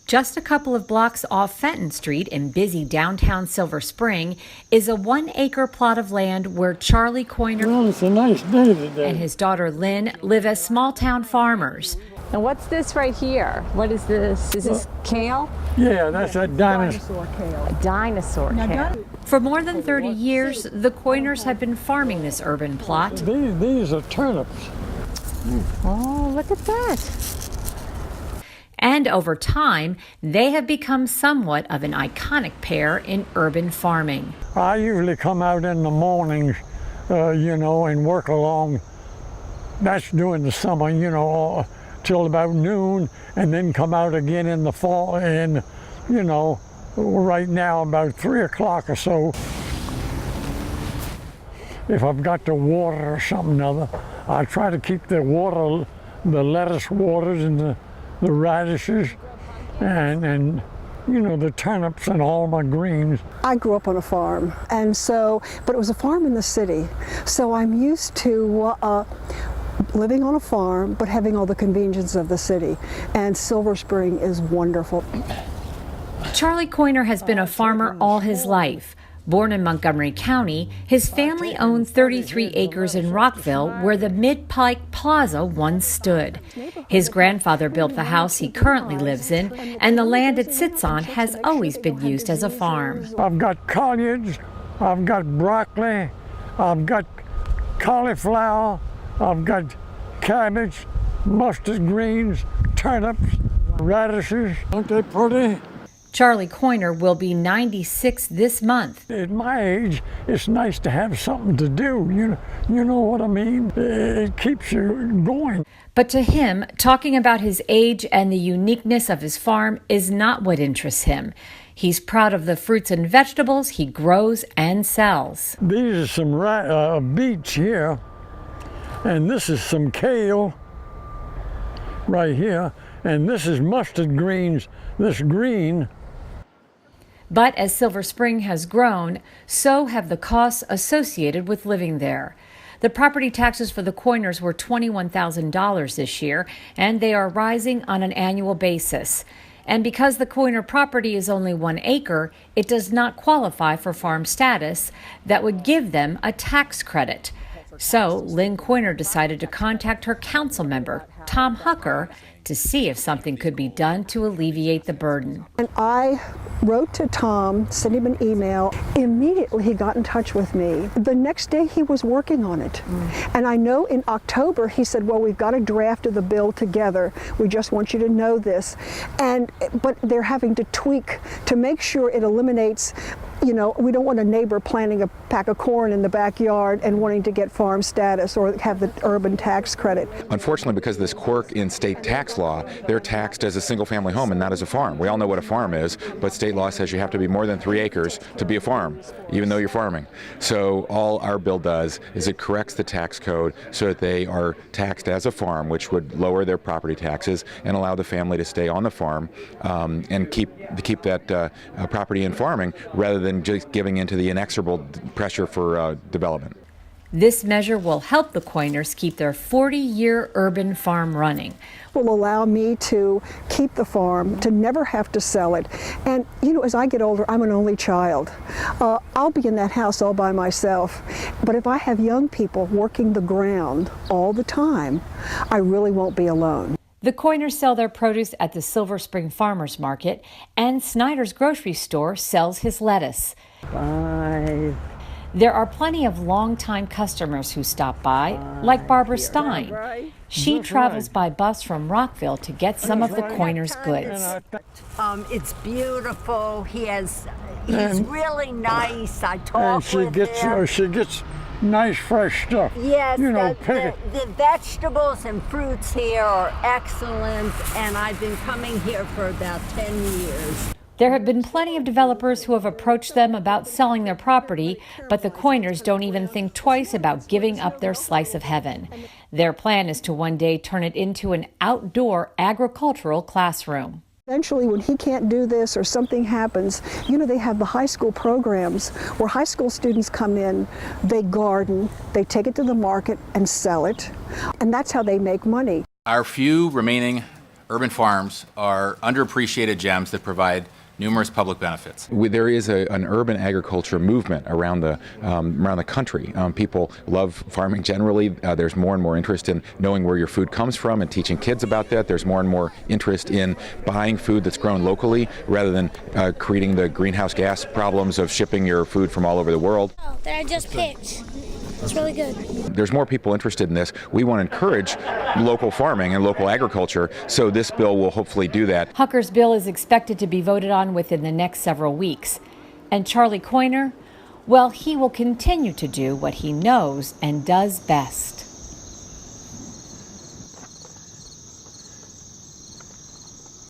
Just a couple of blocks off Fenton Street in busy downtown Silver Spring is a 1-acre plot of land where Charlie Koiner it's a nice day today. and his daughter Lynn live as small-town farmers. And what's this right here? What is this? Is this kale? Yeah, that's a dinosaur. A dinosaur kale. For more than 30 years, the Koiners have been farming this urban plot. These are turnips. Oh, look at that. And over time, they have become somewhat of an iconic pair in urban farming. I usually come out in the mornings, and work along. That's during the summer, till about noon, and then come out again in the fall, and, right now about 3 o'clock or so. If I've got to water or something or other, I try to keep the lettuce waters and the radishes and the turnips and all my greens. I grew up on a farm, but it was a farm in the city. So I'm used to living on a farm, but having all the conveniences of the city. And Silver Spring is wonderful. Charlie Koiner has been a farmer all his life. Born in Montgomery County, his family owned 33 acres in Rockville where the Mid-Pike Plaza once stood. His grandfather built the house he currently lives in, and the land it sits on has always been used as a farm. I've got collards, I've got broccoli, I've got cauliflower, I've got cabbage, mustard greens, turnips, radishes. Aren't they pretty? Charlie Koiner will be 96 this month. At my age, it's nice to have something to do. You know what I mean? It keeps you going. But to him, talking about his age and the uniqueness of his farm is not what interests him. He's proud of the fruits and vegetables he grows and sells. These are some beets here, and this is some kale right here, and this is mustard greens, this green. But as Silver Spring has grown, so have the costs associated with living there. The property taxes for the Koiners were $21,000 this year, and they are rising on an annual basis. And because the Koiner property is only 1 acre, it does not qualify for farm status that would give them a tax credit. So Lynn Koiner decided to contact her council member, Tom Hucker, to see if something could be done to alleviate the burden. And I wrote to Tom, sent him an email. Immediately he got in touch with me. The next day he was working on it. And I know in October he said, well, we've got a draft of the bill together. We just want you to know this. But they're having to tweak to make sure it eliminates, we don't want a neighbor planting a pack of corn in the backyard and wanting to get farm status or have the urban tax credit. Unfortunately, because of this quirk in state tax law, they're taxed as a single-family home and not as a farm. We all know what a farm is, but state law says you have to be more than 3 acres to be a farm, even though you're farming. So all our bill does is it corrects the tax code so that they are taxed as a farm, which would lower their property taxes and allow the family to stay on the farm and keep that property in farming rather than just giving into the inexorable pressure for development. This measure will help the Koiners keep their 40-year urban farm running. Will allow me to keep the farm, to never have to sell it. And, as I get older, I'm an only child. I'll be in that house all by myself. But if I have young people working the ground all the time, I really won't be alone. The Koiners sell their produce at the Silver Spring Farmers Market, and Snyder's grocery store sells his lettuce. Bye. There are plenty of longtime customers who stop by, like Barbara Stein. She travels by bus from Rockville to get some of the Koiners' goods. It's beautiful. He's really nice. I talk with him. She gets nice fresh stuff. Yes, the vegetables and fruits here are excellent, and I've been coming here for about 10 years. There have been plenty of developers who have approached them about selling their property, but the Koiners don't even think twice about giving up their slice of heaven. Their plan is to one day turn it into an outdoor agricultural classroom. Eventually, when he can't do this or something happens, they have the high school programs where high school students come in, they garden, they take it to the market and sell it, and that's how they make money. Our few remaining urban farms are underappreciated gems that provide numerous public benefits. There is an urban agriculture movement around the country. People love farming generally. There's more and more interest in knowing where your food comes from and teaching kids about that. There's more and more interest in buying food that's grown locally rather than creating the greenhouse gas problems of shipping your food from all over the world. That I just picked. It's really good. There's more people interested in this. We want to encourage local farming and local agriculture, so this bill will hopefully do that. Hucker's bill is expected to be voted on within the next several weeks. And Charlie Koiner, well, he will continue to do what he knows and does best.